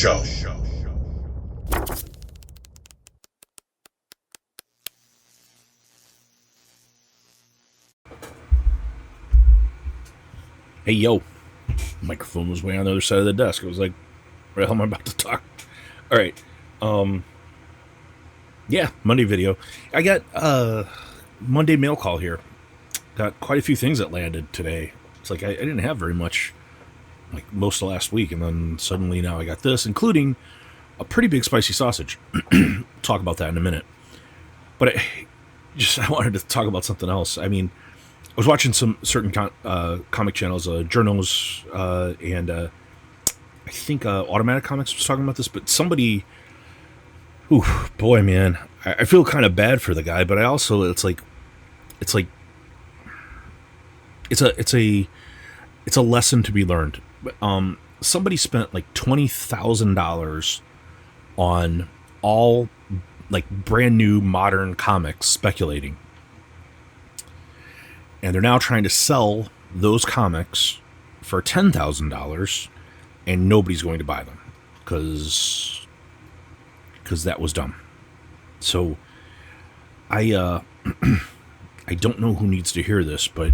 Show. Hey, yo. Microphone was way on the other side of the desk. I was like, where the hell am I about to talk? All right. Yeah, Monday video. I got Monday mail call here. Got quite a few things that landed today. It's like I didn't have very much like most of last week, and then suddenly now I got this, including a pretty big spicy sausage. Talk about that in a minute. But I wanted to talk about something else. I mean, I was watching some certain comic channels, journals, and I think Automatic Comics was talking about this, but somebody, ooh, boy, man, I feel kind of bad for the guy, but I also, it's a lesson to be learned. Somebody spent like $20,000 on all like brand new modern comics speculating. And they're now trying to sell those comics for $10,000, and nobody's going to buy them because that was dumb. So I don't know who needs to hear this, but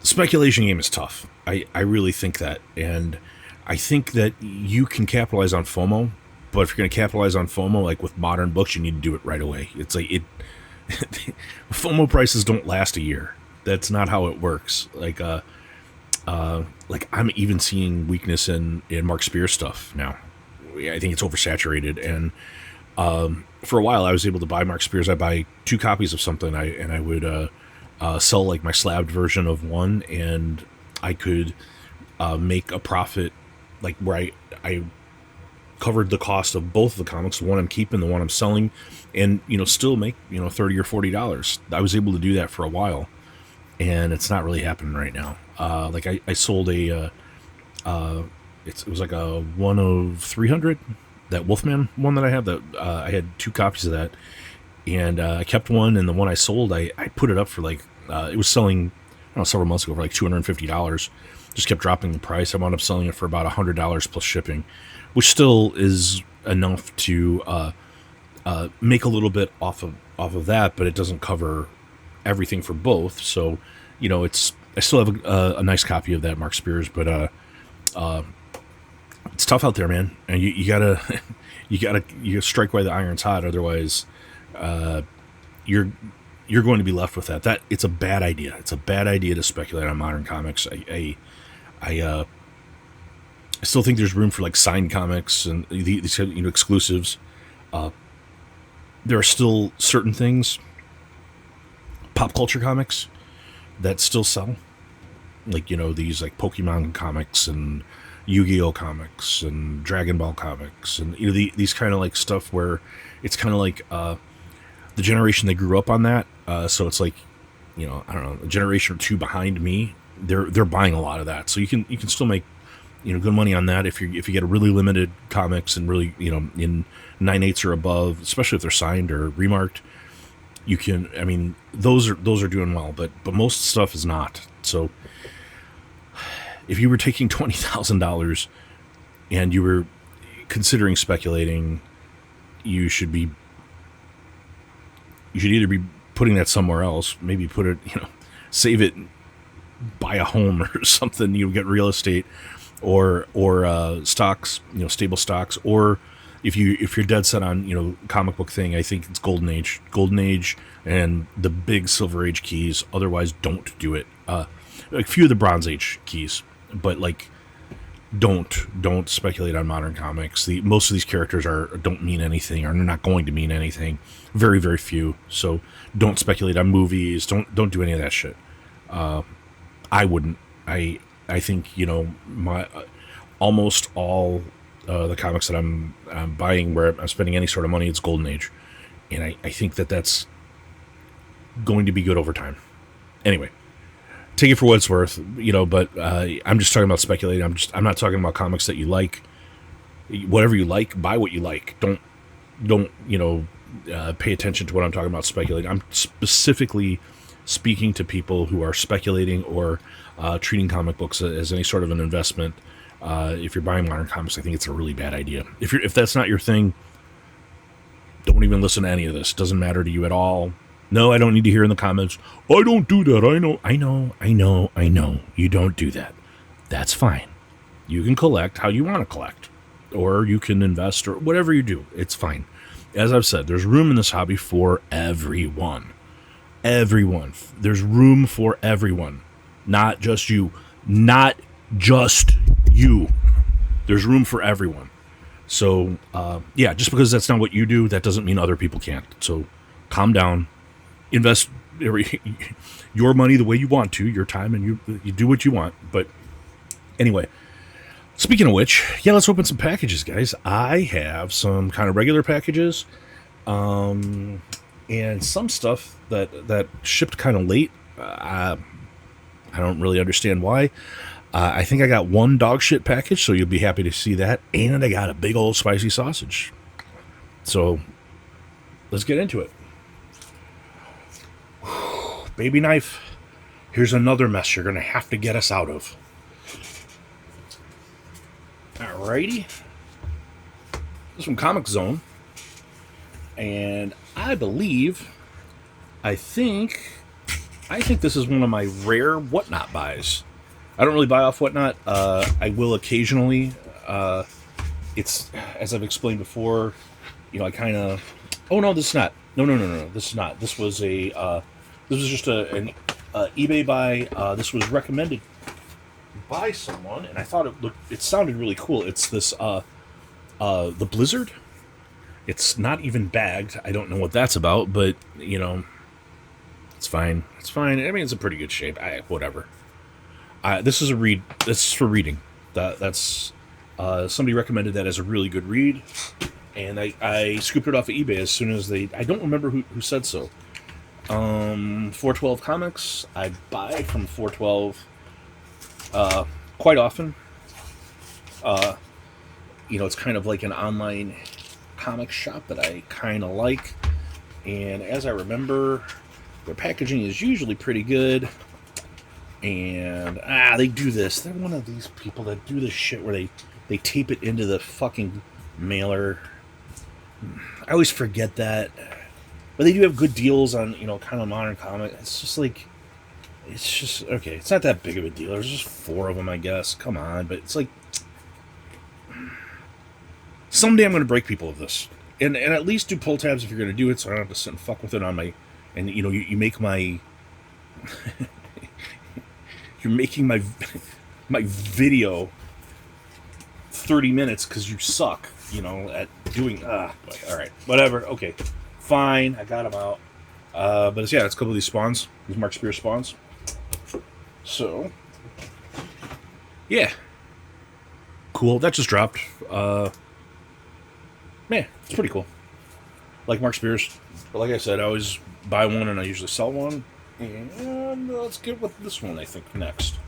the speculation game is tough. I really think that, and I think that you can capitalize on FOMO, but if you're going to capitalize on FOMO, like with modern books, you need to do it right away. It's like FOMO prices don't last a year. That's not how it works. Like I'm even seeing weakness in Mark Spears stuff now. I think it's oversaturated, and for a while I was able to buy Mark Spears. I buy 2 copies of something, I would sell like my slabbed version of one, and I could make a profit, like where I covered the cost of both of the comics, the one I'm keeping, the one I'm selling, and still make $30 or $40. I was able to do that for a while, and it's not really happening right now. Like I sold it was like a 1 of 300, that Wolfman one that I have, that I had 2 copies of that, and I kept one, and the one I sold, I put it up for like it was selling, I don't know, several months ago for like $250. Just kept dropping the price. I wound up selling it for about $100 plus shipping, which still is enough to make a little bit off of that, but it doesn't cover everything for both. So, I still have a nice copy of that Mark Spears, but it's tough out there, man, and you gotta strike while the iron's hot. Otherwise, you're going to be left with that. That it's a bad idea. It's a bad idea to speculate on modern comics. I still think there's room for like signed comics and these exclusives. There are still certain things, pop culture comics, that still sell. Like these like Pokemon comics and Yu-Gi-Oh comics and Dragon Ball comics and these kind of like stuff where it's kind of like the generation that grew up on that. So it's like I don't know, a generation or 2 behind me. They're buying a lot of that, so you can still make good money on that if you get a really limited comics and really in 9/8 or above, especially if they're signed or remarked. You can, I mean, those are doing well, but most stuff is not. So if you were taking $20,000 and you were considering speculating, you should either be putting that somewhere else, maybe put it, save it, buy a home or something, get real estate or stocks, stable stocks, or if you're dead set on, comic book thing, I think it's Golden Age and the big Silver Age keys. Otherwise, don't do it. A few of the Bronze Age keys, but like, don't speculate on modern comics. Most of these characters don't mean anything, or they're not going to mean anything. Very, very few. So don't speculate on movies. Don't do any of that shit. I wouldn't. I think my almost all the comics that I'm buying, where I'm spending any sort of money, it's Golden Age, and I think that's going to be good over time. Anyway, take it for what it's worth, but I'm just talking about speculating. I'm not talking about comics that you like. Whatever you like, buy what you like. Don't pay attention to what I'm talking about speculating. I'm specifically speaking to people who are speculating or treating comic books as any sort of an investment. If you're buying modern comics, I think it's a really bad idea. If that's not your thing, don't even listen to any of this. Doesn't matter to you at all. No, I don't need to hear in the comments, I don't do that. I know. You don't do that. That's fine. You can collect how you want to collect, or you can invest, or whatever you do. It's fine. As I've said, there's room in this hobby for everyone. Everyone. There's room for everyone. Not just you. Not just you. There's room for everyone. So, yeah, just because that's not what you do, that doesn't mean other people can't. So, calm down. Invest your money the way you want to, your time, and you do what you want. But anyway, speaking of which, yeah, let's open some packages, guys. I have some kind of regular packages, and some stuff that shipped kind of late. I don't really understand why. I think I got one dog shit package, so you'll be happy to see that. And I got a big old spicy sausage. So, let's get into it. Baby knife, here's another mess you're going to have to get us out of. Alrighty. This is from Comic Zone. And I think this is one of my rare Whatnot buys. I don't really buy off Whatnot. I will occasionally. It's, as I've explained before, I kind of... Oh, no, this is not. No, this is not. This was a... This was just an eBay buy. This was recommended by someone, and I thought it sounded really cool. It's this the Blizzard. It's not even bagged. I don't know what that's about, but it's fine. It's fine. I mean, it's in pretty good shape. Whatever. This is a read. This is for reading. That's somebody recommended that as a really good read, and I scooped it off of eBay as soon as they. I don't remember who said so. 412 Comics. I buy from 412 quite often. It's kind of like an online comic shop that I kind of like. And as I remember, their packaging is usually pretty good. And they do this. They're one of these people that do this shit where they tape it into the fucking mailer. I always forget that. But they do have good deals on, kind of modern comic. It's just okay. It's not that big of a deal. There's just 4 of them, I guess. Come on. But it's like, someday I'm going to break people of this. And at least do pull tabs if you're going to do it, so I don't have to sit and fuck with it on my, and you make my, you're making my video 30 minutes because you suck, at doing, all right, whatever, okay. Fine, I got them out. But it's a couple of these spawns. These Mark Spear spawns. So, yeah. Cool. That just dropped. Man, it's pretty cool. Like Mark Spears. But like I said, I always buy one and I usually sell one. And let's get with this one, I think, next.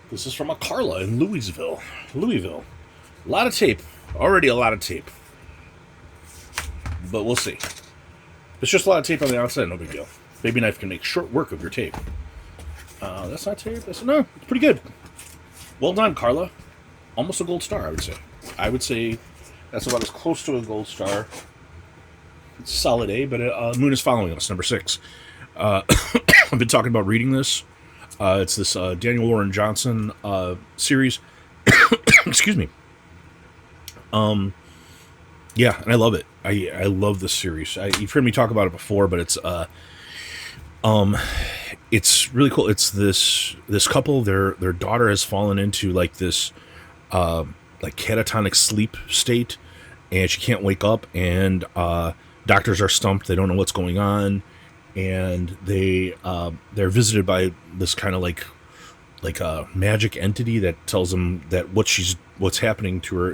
This is from a Carla in Louisville. A lot of tape. Already a lot of tape. But we'll see. It's just a lot of tape on the outside, no big deal. Baby knife can make short work of your tape. That's not tape. No, it's pretty good. Well done, Carla. Almost a gold star, I would say. I would say that's about as close to a gold star. It's a solid A, but Moon is following us, number 6. I've been talking about reading this. It's this Daniel Warren Johnson series. Excuse me. Yeah, and I love it. I love this series. You've heard me talk about it before, but it's really cool. It's this couple. Their daughter has fallen into like this like catatonic sleep state, and she can't wake up. And doctors are stumped. They don't know what's going on, and they're visited by this kind of like a magic entity that tells them that what's happening to her.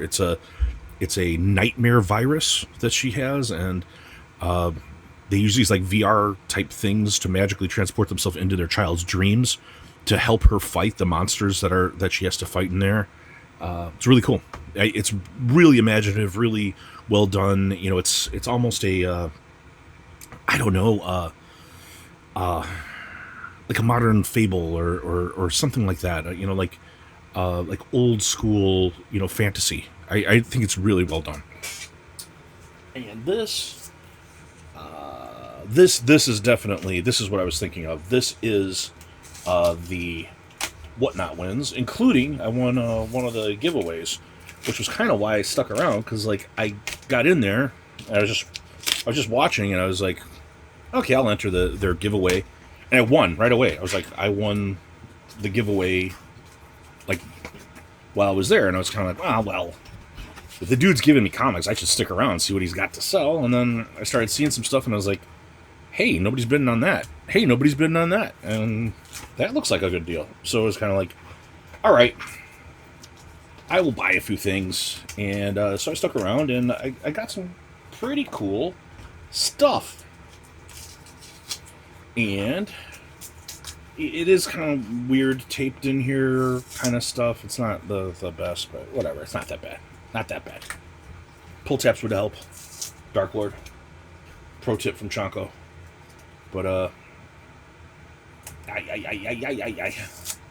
It's a nightmare virus that she has, and they use these like VR type things to magically transport themselves into their child's dreams to help her fight the monsters that she has to fight in there. It's really cool. It's really imaginative, really well done. It's almost a I don't know. like a modern fable or something like that. You know, like old school, you know, fantasy. I think it's really well done. And this is definitely, this is what I was thinking of. This is the whatnot wins, including I won one of the giveaways, which was kind of why I stuck around, because like I got in there, and I was just watching, and I was like, okay, I'll enter their giveaway, and I won right away. I was like, I won the giveaway like while I was there, and I was kind of like, ah, well, if the dude's giving me comics, I should stick around and see what he's got to sell. And then I started seeing some stuff, and I was like, hey, nobody's bidding on that. Hey, nobody's bidding on that. And that looks like a good deal. So it was kind of like, all right, I will buy a few things. And so I stuck around, and I got some pretty cool stuff. And it is kind of weird taped in here kind of stuff. It's not the best, but whatever. It's not that bad. Not that bad. Pull tabs would help. Dark Lord. Pro tip from Chonko. But,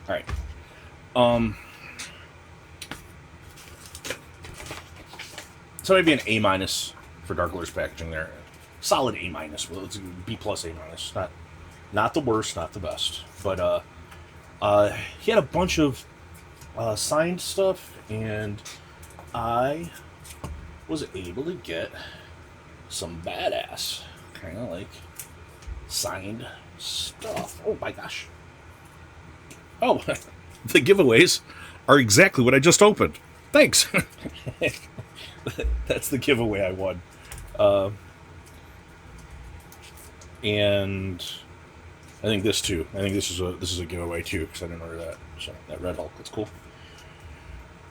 Alright. So maybe an A- for Dark Lord's packaging there. Solid A-. Well, it's B plus A-. Not the worst, not the best. But, he had a bunch of signed stuff, and I was able to get some badass, kind of like signed stuff. Oh my gosh. Oh, the giveaways are exactly what I just opened. Thanks. That's the giveaway I won. And I think this too. I think this is a giveaway too, because I didn't order that. So that Red Hulk, that's cool.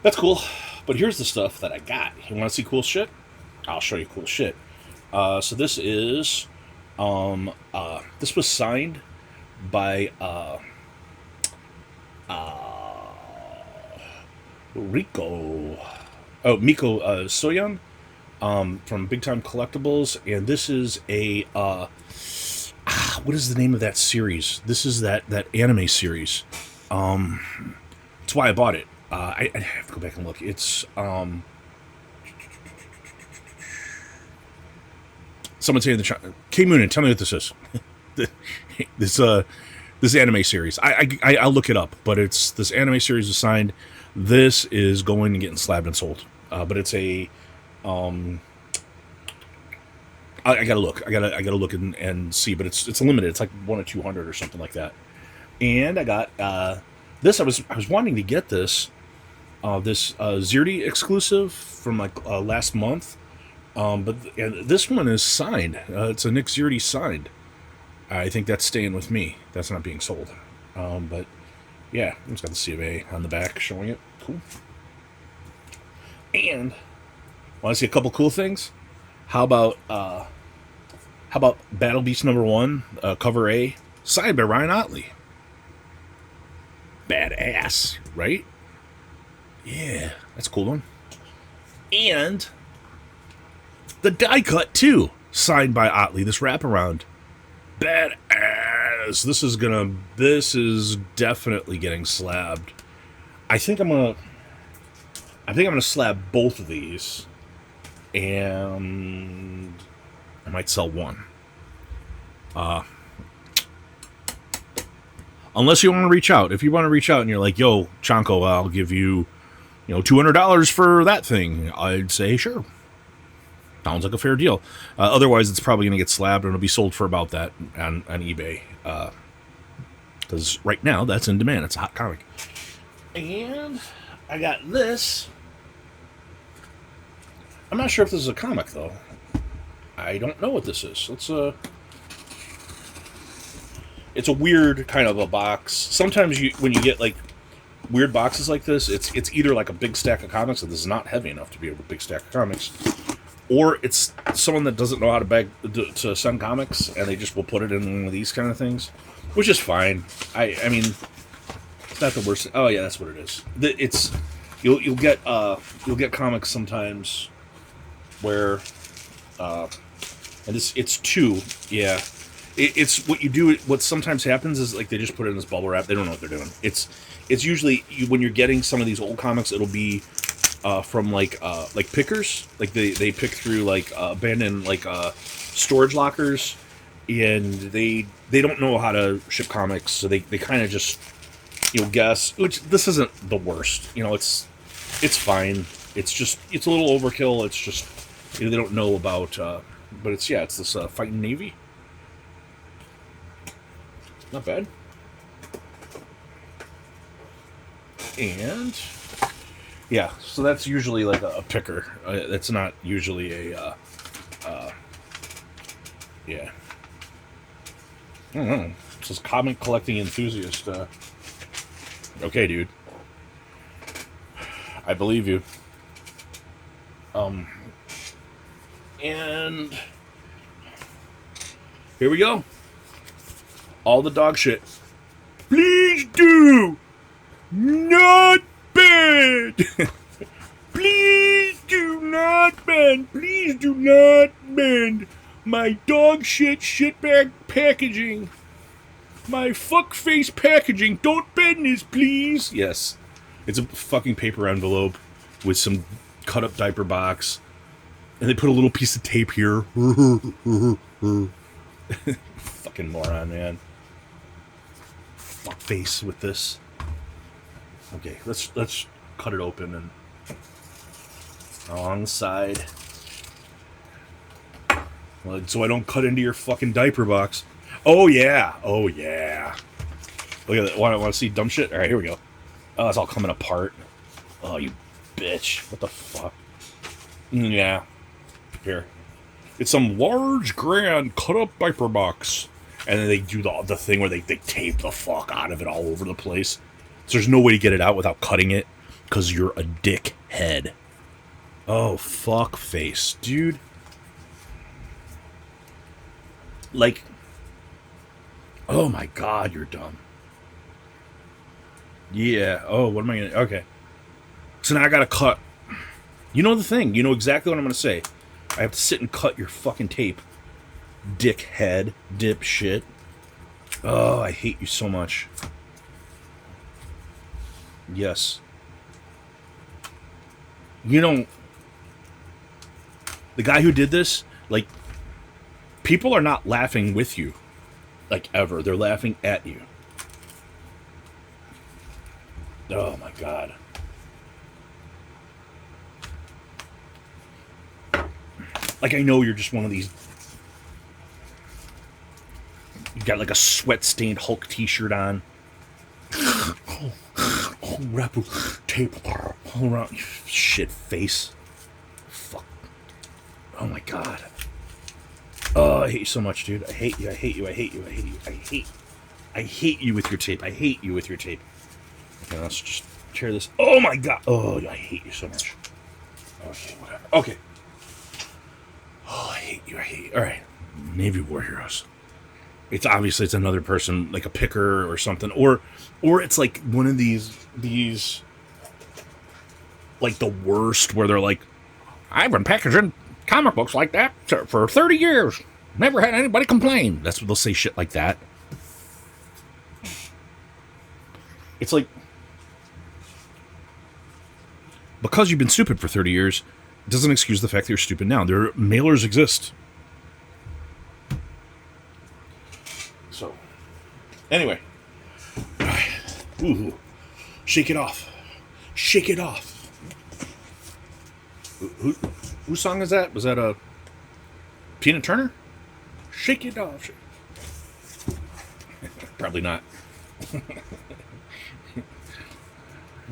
That's cool. But here's the stuff that I got. You want to see cool shit? I'll show you cool shit. So this is, this was signed by Miko Soyan from Big Time Collectibles, and this is a what is the name of that series? This is that anime series. That's why I bought it. I have to go back and look. It's someone say in the chat, K Moonin, tell me what this is. This anime series. I'll look it up, but it's this anime series is signed. This is going and getting slabbed and sold. But it's a I gotta look. I gotta look and see. But it's limited. It's like 1 or 200 or something like that. And I got this. I was wanting to get this Zirdi exclusive from like last month. But this one is signed. It's a Nick Zirdi signed. I think that's staying with me. That's not being sold. But yeah, it's got the C of A on the back showing it. Cool. And want to see a couple cool things? How about Battle Beast #1, cover A, signed by Ryan Otley. Badass, right? Yeah, that's a cool one. And the die cut too, signed by Otley. This wraparound, badass. This is definitely getting slabbed. I think I'm gonna slab both of these, and I might sell one. Unless you want to reach out. If you want to reach out and you're like, yo, Chonko, I'll give you, $200 for that thing, I'd say sure. Sounds like a fair deal. Otherwise, it's probably going to get slabbed and it'll be sold for about that on eBay. Because right now, that's in demand. It's a hot comic. And I got this. I'm not sure if this is a comic, though. I don't know what this is. It's a weird kind of a box. Sometimes when you get like weird boxes like this, it's either like a big stack of comics, and this is not heavy enough to be a big stack of comics, or it's someone that doesn't know how to send comics, and they just will put it in one of these kind of things, which is fine. I mean, it's not the worst. Oh yeah, that's what it is. You'll get comics sometimes where and it's two, yeah. It's what you do. What sometimes happens is like they just put it in this bubble wrap. They don't know what they're doing. It's usually when you're getting some of these old comics, it'll be from like pickers. Like they pick through like abandoned like storage lockers, and they don't know how to ship comics, so they kind of just guess. Which this isn't the worst. It's fine. It's a little overkill. It's just they don't know about. But it's this fighting navy. Not bad. And yeah, so that's usually like a picker. That's not usually a yeah. I don't know. It says comic collecting enthusiast. Okay, dude. I believe you. And here we go. All the dog shit. Please do not bend. Please do not bend. Please do not bend my dog shit bag packaging. My fuckface packaging. Don't bend this, please. Yes. It's a fucking paper envelope with some cut up diaper box. And they put a little piece of tape here. Fucking moron, man. Fuckface with this. Okay, let's cut it open and along the side. Well, so I don't cut into your fucking diaper box. Oh yeah. Oh yeah. Look at that. Want to see dumb shit? All right, here we go. Oh, it's all coming apart. Oh, you bitch. What the fuck? Yeah. Here. It's some large, grand, cut-up diaper box. And then they do the thing where they tape the fuck out of it all over the place. So there's no way to get it out without cutting it. Because you're a dickhead. Oh, fuck face. Dude. Like... Oh my god, you're dumb. Yeah. Oh, what am I gonna... Okay. So now I gotta cut. You know the thing. You know exactly what I'm gonna say. I have to sit and cut your fucking tape. Dickhead. Dipshit. Oh, I hate you so much. Yes. You know... The guy who did this, like... People are not laughing with you. Like, ever. They're laughing at you. Oh, my God. Like, I know you're just one of these... You got, like, a sweat-stained Hulk t-shirt on. Oh, wrap tape all around you. Shit face. Fuck. Oh, my God. Oh, I hate you so much, dude. I hate you, I hate you, I hate you, I hate you, I hate you with your tape. I hate you with your tape. Okay, let's just tear this. Oh my god. Oh, I hate you so much. Okay, whatever. Okay. Oh, I hate you, I hate you. Alright. Navy War Heroes. It's obviously it's another person, like a picker or something. Or it's like one of these like the worst where they're like, I've been packaging comic books like that for 30 years. Never had anybody complain. That's what they'll say, shit like that. It's like, because you've been stupid for 30 years, doesn't excuse the fact that you're stupid now. Their mailers exist. So, anyway. Ooh, shake it off. Shake it off. Whose song is that? Was that a Tina Turner? Shake it off. Probably not.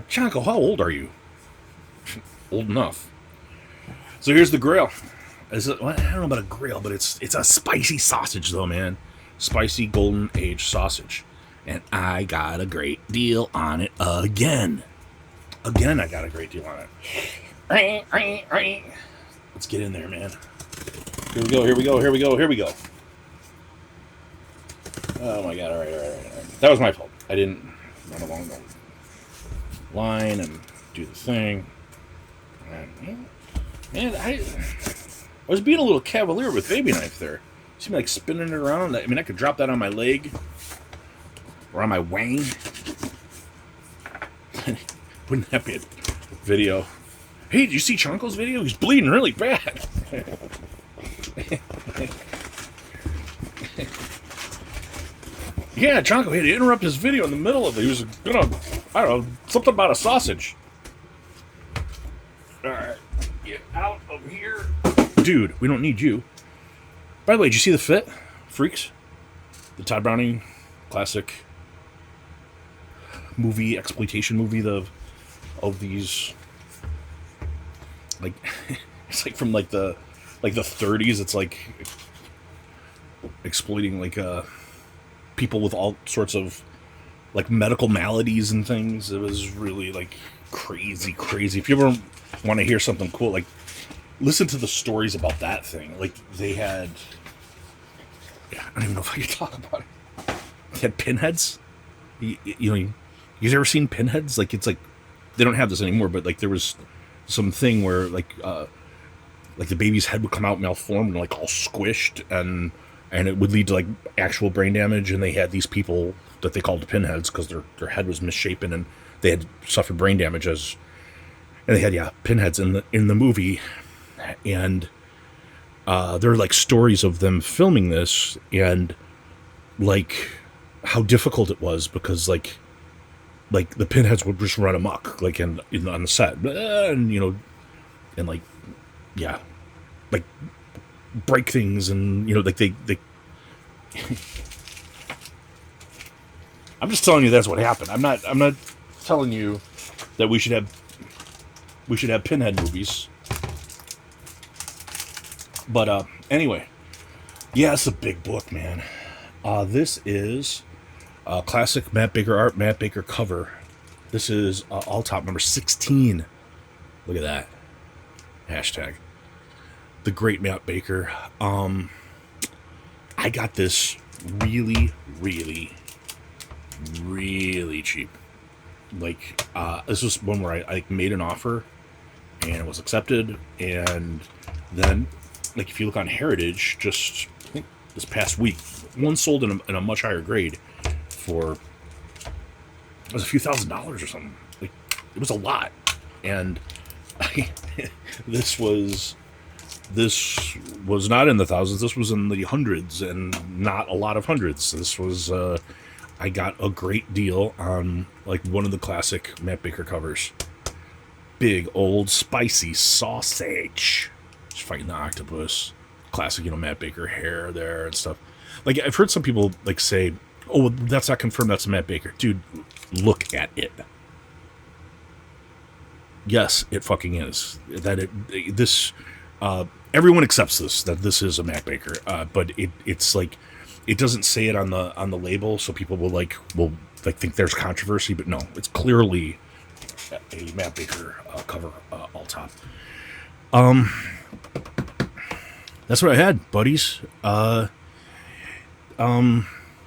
Chonko, how old are you? Old enough. So here's the grill. Well, I don't know about a grill, but it's a spicy sausage though, man. Spicy golden aged sausage. And I got a great deal on it again. Again, I got a great deal on it. Let's get in there, man. Here we go, here we go, here we go, here we go. Oh my god, all right. That was my fault. I didn't run along the line and do the thing. And, man, I was being a little cavalier with baby knife there. See me like spinning it around? I mean, I could drop that on my leg or on my wang. Wouldn't that be a video? Hey, did you see Chonko's video? He's bleeding really bad. Yeah, Chonko had to interrupt his video in the middle of it. He was gonna, I don't know, something about a sausage. Alright, get out of here. Dude, we don't need you. By the way, did you see the fit? Freaks? The Todd Browning classic movie, exploitation movie, of these, like, it's like from like the 30s. It's like exploiting like people with all sorts of like medical maladies and things. It was really like crazy. If you ever want to hear something cool, like listen to the stories about that thing. Like they had, I don't even know if I can talk about it. They had pinheads. You know, you guys ever seen pinheads? Like it's like they don't have this anymore, but like there was some thing where like the baby's head would come out malformed and like all squished, and it would lead to like actual brain damage. And they had these people that they called pinheads because their head was misshapen and they had suffered brain damage and they had pinheads in the movie. And there are like stories of them filming this and like how difficult it was because like the pinheads would just run amok like on the set, and you know, and like like break things, and you know, like they I'm just telling you that's what happened. I'm not telling you that we should have pinhead movies. But anyway, yeah, it's a big book, man. This is classic Matt Baker art, Matt Baker cover. This is all top number 16. Look at that. Hashtag the great Matt Baker. I got this really cheap. Like this was one where I made an offer and it was accepted, and then like if you look on Heritage, just I think this past week, one sold in a much higher grade for, it was a few $1,000s or something. Like it was a lot, and this was not in the thousands. This was in the hundreds, and not a lot of hundreds. This was I got a great deal on like one of the classic Matt Baker covers. Big old spicy sausage. Just fighting the octopus. Classic, you know, Matt Baker hair there and stuff. Like I've heard some people like say, "Oh, that's not confirmed. That's Matt Baker." Dude, look at it. Yes, it fucking is. Everyone accepts this, that this is a Matt Baker, but it's like it doesn't say it on the label, so people will think there's controversy, but no, it's clearly a Matt Baker cover, all top. That's what I had, buddies. Again,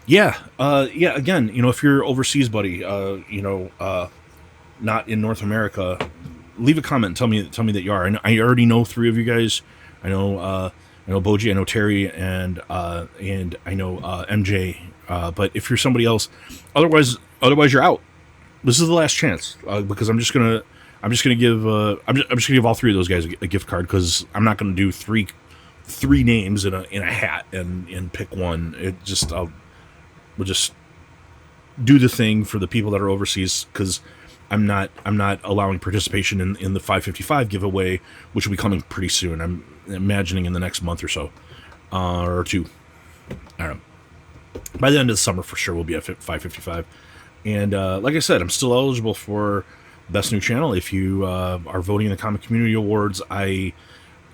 you know, if you're overseas, buddy, not in North America, leave a comment and tell me that you are. I already know 3 of you guys. I know Boji, I know Terry, and I know MJ. But if you're somebody else, otherwise you're out. This is the last chance, because I'm just gonna give all 3 of those guys a gift card, because I'm not gonna do three names in a hat and pick one. We'll just do the thing for the people that are overseas, because I'm not allowing participation in the 555 giveaway, which will be coming pretty soon. I'm imagining in the next month or so, or 2. I don't know. By the end of the summer, for sure, we'll be at 555. And like I said, I'm still eligible for Best New Channel. If you are voting in the Comic Community Awards, I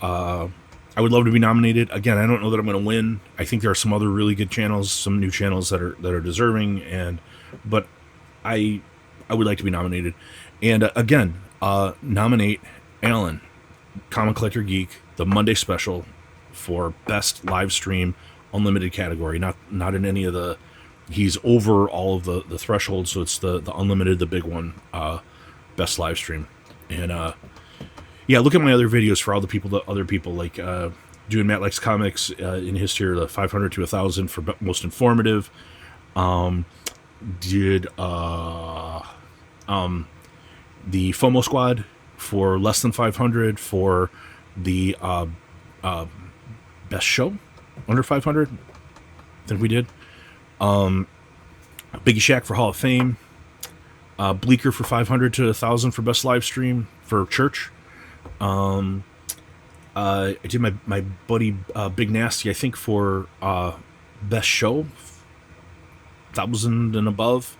would love to be nominated. Again, I don't know that I'm going to win. I think there are some other really good channels, some new channels that are deserving, but I would like to be nominated. And again, nominate Alan, Comic Collector Geek, the Monday special, for best live stream unlimited category. Not in any of the, he's over all of the thresholds, so it's the unlimited, the big one, best live stream. And look at my other videos for all the other people like doing Matt Likes Comics in his tier, the 500 to 1,000 for most informative. Did the FOMO Squad for less than 500 for the best show under 500. I think we did. Biggie Shack for Hall of Fame. Bleeker for 500 to 1,000 for best live stream for church. I did my buddy Big Nasty, I think, for best show, 1,000 and above.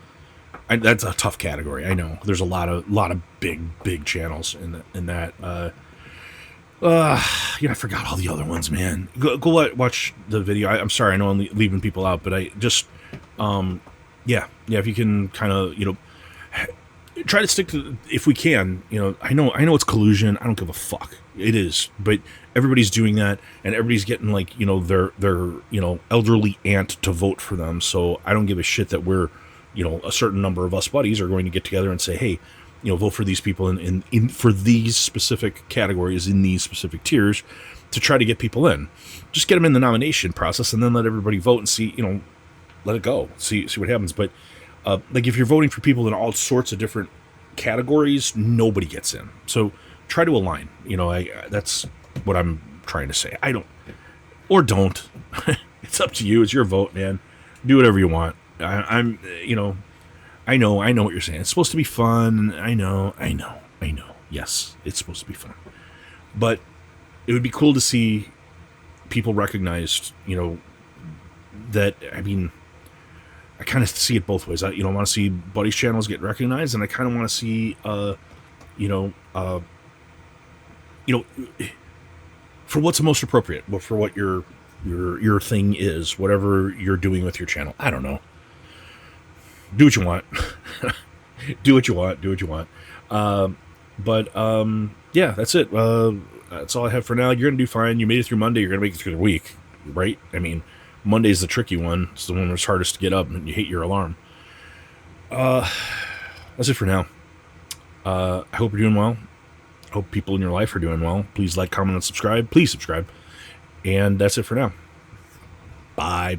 That's a tough category. I know there's a lot of big channels in that. I forgot all the other ones, man. Go watch the video. I'm sorry, I know I'm leaving people out, but I just, yeah. If you can kind of, try to stick to, if we can, I know it's collusion. I don't give a fuck. It is, but everybody's doing that, and everybody's getting like, their elderly aunt to vote for them. So I don't give a shit that we're, a certain number of us buddies are going to get together and say, hey, vote for these people in for these specific categories in these specific tiers to try to get people in. Just get them in the nomination process, and then let everybody vote and see, let it go. See what happens. But like if you're voting for people in all sorts of different categories, nobody gets in. So try to align. That's what I'm trying to say. I don't, or don't. It's up to you. It's your vote, man. Do whatever you want. I'm I know what you're saying. It's supposed to be fun. I know. Yes, it's supposed to be fun. But it would be cool to see people recognized, that, I kind of see it both ways. I want to see buddies' channels get recognized, and I kind of want to see, for what's most appropriate, for what your thing is, whatever you're doing with your channel. I don't know. Do what you want. Do what you want. Yeah, that's it. That's all I have for now. You're going to do fine. You made it through Monday. You're going to make it through the week, right? Monday's the tricky one. It's the one that's hardest to get up, and you hate your alarm. That's it for now. I hope you're doing well. I hope people in your life are doing well. Please like, comment, and subscribe. Please subscribe. And that's it for now. Bye.